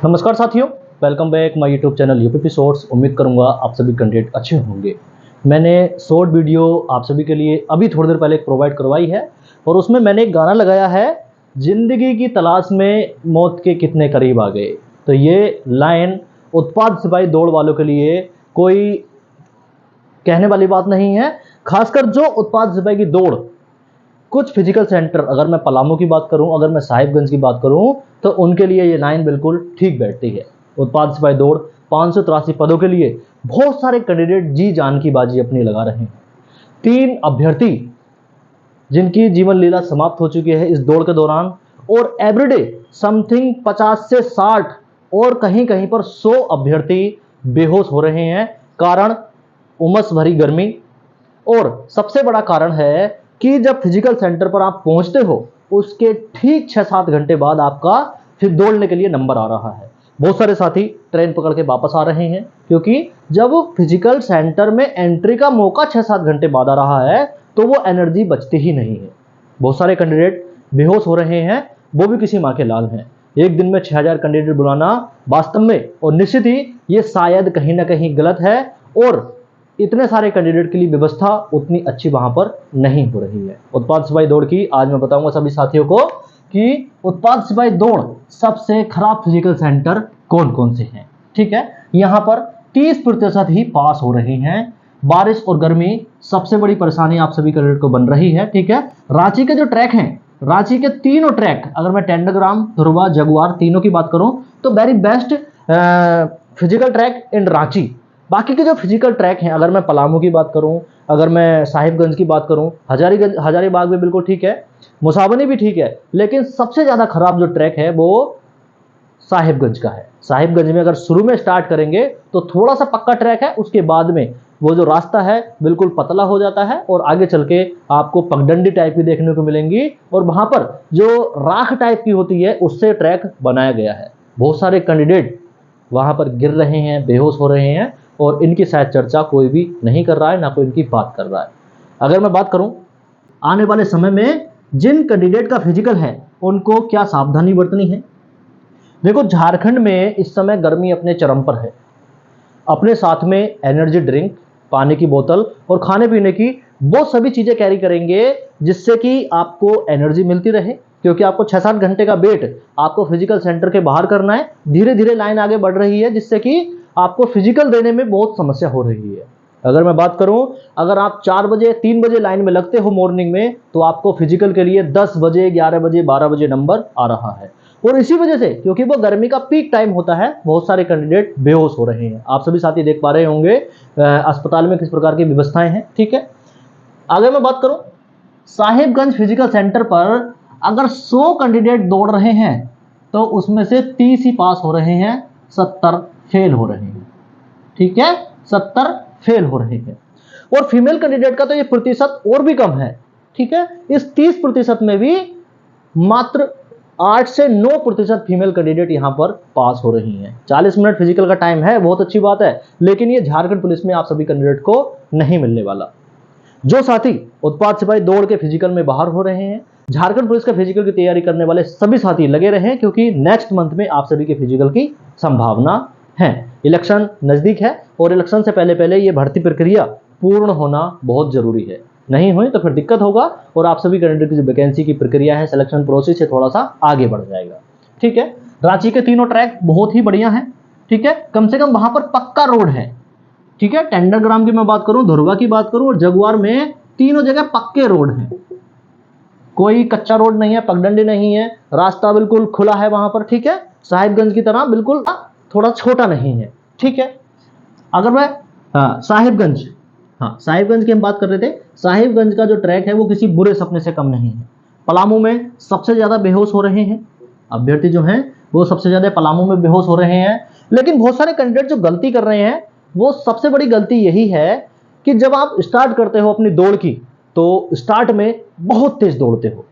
नमस्कार साथियों, welcome back my YouTube channel UPP shorts. उम्मीद करूंगा आप सभी कंटेंट अच्छे होंगे। मैंने शॉर्ट वीडियो आप सभी के लिए अभी थोड़ी देर पहले प्रोवाइड करवाई है और उसमें मैंने एक गाना लगाया है, जिंदगी की तलाश में मौत के कितने करीब आ गए। तो ये लाइन उत्पाद सिपाही दौड़ वालों के लिए कोई कहने वाली बात नहीं है। खासकर जो उत्पाद सिपाही की दौड़ कुछ फिजिकल सेंटर, अगर मैं पलामू की बात करूं, अगर मैं साहिबगंज की बात करूं, तो उनके लिए ये लाइन बिल्कुल ठीक बैठती है। उत्पाद सिपाही दौड़ 583 पदों के लिए बहुत सारे कैंडिडेट जी जान की बाजी अपनी लगा रहे हैं। 3 अभ्यर्थी जिनकी जीवन लीला समाप्त हो चुकी है इस दौड़ के दौरान, और एवरीडे समथिंग 50 से 60 और कहीं कहीं पर 100 अभ्यर्थी बेहोश हो रहे हैं। कारण उमस भरी गर्मी, और सबसे बड़ा कारण है कि जब फिजिकल सेंटर पर आप पहुंचते हो उसके ठीक 6-7 घंटे बाद आपका फिर दौड़ने के लिए नंबर आ रहा है। बहुत सारे साथी ट्रेन पकड़ के वापस आ रहे हैं, क्योंकि जब फिजिकल सेंटर में एंट्री का मौका 6-7 घंटे बाद आ रहा है तो वो एनर्जी बचती ही नहीं है। बहुत सारे कैंडिडेट बेहोश हो रहे हैं, वो भी किसी माँ के लाल हैं। एक दिन में 6000 कैंडिडेट बुलाना वास्तव में और निश्चित ही ये शायद कहीं ना कहीं गलत है, और इतने सारे कैंडिडेट के लिए व्यवस्था उतनी अच्छी वहां पर नहीं हो रही है। उत्पाद सिपाही दौड़ की आज मैं बताऊंगा सभी साथियों को कि उत्पाद सिपाही दौड़ सबसे खराब फिजिकल सेंटर कौन कौन से हैं। ठीक है, यहां पर 30% ही पास हो रहे हैं। बारिश और गर्मी सबसे बड़ी परेशानी आप सभी कैंडिडेट को बन रही है। ठीक है, रांची के जो ट्रैक हैं, रांची के तीनों ट्रैक, अगर मैं टेंडरग्राम, ध्रुवा, जगुआर तीनों की बात करूं तो वेरी बेस्ट फिजिकल ट्रैक इन रांची। बाकी के जो फिजिकल ट्रैक हैं, अगर मैं पलामू की बात करूं, अगर मैं साहिबगंज की बात करूं, हजारीबाग भी बिल्कुल ठीक है, मुसावनी भी ठीक है, लेकिन सबसे ज्यादा खराब जो ट्रैक है वो साहिबगंज का है। साहिबगंज में अगर शुरू में स्टार्ट करेंगे तो थोड़ा सा पक्का ट्रैक है, उसके बाद में वो जो रास्ता है बिल्कुल पतला हो जाता है और आगे चल के आपको पगडंडी टाइप की देखने को मिलेंगी, और वहां पर जो राख टाइप की होती है उससे ट्रैक बनाया गया है। बहुत सारे कैंडिडेट वहां पर गिर रहे हैं, बेहोश हो रहे हैं, और इनकी शायद चर्चा कोई भी नहीं कर रहा है, ना कोई इनकी बात कर रहा है। अगर मैं बात करूं आने वाले समय में जिन कैंडिडेट का फिजिकल है उनको क्या सावधानी बरतनी है। देखो, झारखंड में इस समय गर्मी अपने चरम पर है। अपने साथ में एनर्जी ड्रिंक, पानी की बोतल और खाने पीने की वो सभी चीजें कैरी करेंगे जिससे कि आपको एनर्जी मिलती रहे, क्योंकि आपको 6-7 घंटे का वेट आपको फिजिकल सेंटर के बाहर करना है। धीरे धीरे लाइन आगे बढ़ रही है, जिससे कि आपको फिजिकल देने में बहुत समस्या हो रही है। अगर मैं बात करूं, अगर आप 4 बजे 3 बजे लाइन में लगते हो मॉर्निंग में, तो आपको फिजिकल के लिए 10 बजे 11 बजे 12 बजे नंबर आ रहा है। और इसी वजह से, क्योंकि वो गर्मी का पीक टाइम होता है, बहुत सारे कैंडिडेट बेहोश हो रहे हैं। आप सभी साथी देख पा रहे होंगे अस्पताल में किस प्रकार की व्यवस्थाएं हैं। ठीक है, आगे मैं बात करूं, साहिबगंज फिजिकल सेंटर पर अगर 100 कैंडिडेट दौड़ रहे हैं तो उसमें से 30 ही पास हो रहे हैं, 70 फेल हो रहे हैं। ठीक है, 70 फेल हो रहे हैं। और फीमेल कैंडिडेट का तो ये प्रतिशत और भी कम है। ठीक है, इस 30% में भी मात्र 8 से 9% फीमेल कैंडिडेट यहां पर पास हो रही हैं। 40 मिनट फिजिकल का टाइम है, बहुत अच्छी बात है, लेकिन ये झारखंड पुलिस में आप सभी कैंडिडेट को नहीं मिलने वाला। जो साथी उत्पाद सिपाही दौड़ के फिजिकल में बाहर हो रहे हैं, झारखंड पुलिस का फिजिकल की तैयारी करने वाले सभी साथी लगे रहे, क्योंकि नेक्स्ट मंथ में आप सभी के फिजिकल की संभावना है। इलेक्शन नजदीक है और इलेक्शन से पहले पहले ये भर्ती प्रक्रिया पूर्ण होना बहुत जरूरी है। नहीं हुई तो फिर दिक्कत होगा और आप सभी कैंडिडेट की जो वैकेंसी की प्रक्रिया है, सिलेक्शन प्रोसेस से थोड़ा सा आगे बढ़ जाएगा। ठीक है, रांची के तीनों ट्रैक बहुत ही बढ़िया है। ठीक है, कम से कम वहां पर पक्का रोड है। ठीक है, टेंडरग्राम की मैं बात करूं, धुरवा की बात करूं और जगुआर में तीनों जगह पक्के रोड हैं। कोई कच्चा रोड नहीं है, पगडंडी नहीं है, रास्ता बिल्कुल खुला है वहां पर। ठीक है, साहिबगंज की तरह बिल्कुल थोड़ा छोटा नहीं है। ठीक है, अगर मैं साहिबगंज की हम बात कर रहे थे, साहिबगंज का जो ट्रैक है वो किसी बुरे सपने से कम नहीं है। पलामू में सबसे ज्यादा बेहोश हो रहे हैं अभ्यर्थी जो हैं, वो सबसे ज्यादा पलामू में बेहोश हो रहे हैं। लेकिन बहुत सारे कैंडिडेट जो गलती कर रहे हैं, वो सबसे बड़ी गलती यही है कि जब आप स्टार्ट करते हो अपनी दौड़ की, तो स्टार्ट में बहुत तेज दौड़ते हो,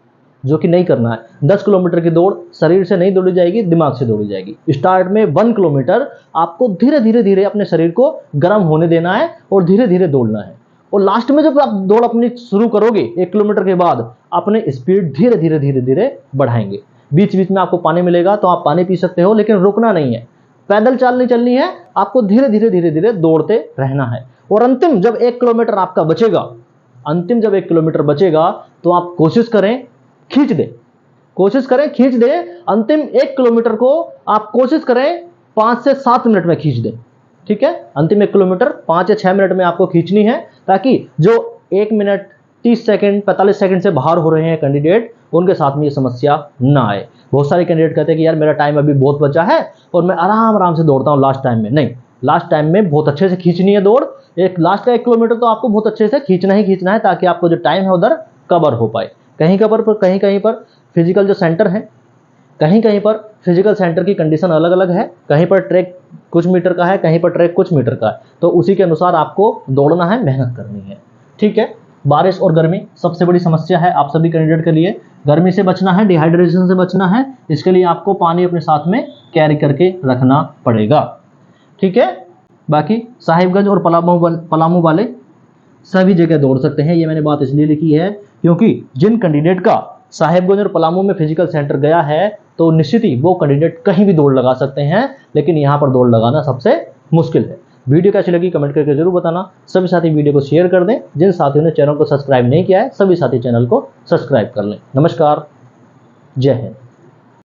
जो कि नहीं करना है। 10 किलोमीटर की दौड़ शरीर से नहीं दौड़ी जाएगी, दिमाग से दौड़ी जाएगी। स्टार्ट में 1 किलोमीटर आपको धीरे धीरे धीरे अपने शरीर को गर्म होने देना है और धीरे धीरे दौड़ना है। और लास्ट में जब आप दौड़ अपनी शुरू करोगे 1 किलोमीटर के बाद, अपने स्पीड धीरे धीरे धीरे धीरे बढ़ाएंगे। बीच बीच में आपको पानी मिलेगा तो आप पानी पी सकते हो, लेकिन रुकना नहीं है, पैदल चाल नहीं चलनी है, आपको धीरे धीरे धीरे धीरे दौड़ते रहना है। और अंतिम जब 1 किलोमीटर आपका बचेगा, अंतिम जब 1 किलोमीटर बचेगा तो आप कोशिश करें खींच दे, कोशिश करें खींच दे। अंतिम 1 किलोमीटर को आप कोशिश करें 5 से 7 मिनट में खींच दें, ठीक है। अंतिम 1 किलोमीटर 5 या 6 मिनट में आपको खींचनी है, ताकि जो 1 मिनट 30 सेकंड 45 सेकंड से बाहर हो रहे हैं कैंडिडेट, उनके साथ में ये समस्या ना आए। बहुत सारे कैंडिडेट कहते हैं कि यार मेरा टाइम अभी बहुत बचा है और मैं आराम आराम से दौड़ता हूँ लास्ट टाइम में। नहीं, लास्ट टाइम में बहुत अच्छे से खींचनी है दौड़। एक लास्ट का 1 किलोमीटर तो आपको बहुत अच्छे से खींचना ही खींचना है, ताकि आपको जो टाइम है उधर कवर हो पाए। कहीं कहीं पर फिजिकल जो सेंटर है, कहीं कहीं पर फिजिकल सेंटर की कंडीशन अलग अलग है, कहीं पर ट्रैक कुछ मीटर का है, कहीं पर ट्रैक कुछ मीटर का है, तो उसी के अनुसार आपको दौड़ना है, मेहनत करनी है, ठीक है। बारिश और गर्मी सबसे बड़ी समस्या है आप सभी कैंडिडेट के लिए। गर्मी से बचना है, डिहाइड्रेशन से बचना है, इसके लिए आपको पानी अपने साथ में कैरी करके रखना पड़ेगा, ठीक है। बाकी साहिबगंज और पलामू वाले सभी जगह दौड़ सकते हैं। ये मैंने बात इसलिए लिखी है क्योंकि जिन कैंडिडेट का साहिबगंज और पलामू में फिजिकल सेंटर गया है, तो निश्चित ही वो कैंडिडेट कहीं भी दौड़ लगा सकते हैं, लेकिन यहाँ पर दौड़ लगाना सबसे मुश्किल है। वीडियो कैसी लगी कमेंट करके जरूर बताना। सभी साथी वीडियो को शेयर कर दें। जिन साथियों ने चैनल को सब्सक्राइब नहीं किया है, सभी साथी चैनल को सब्सक्राइब कर लें। नमस्कार, जय हिंद।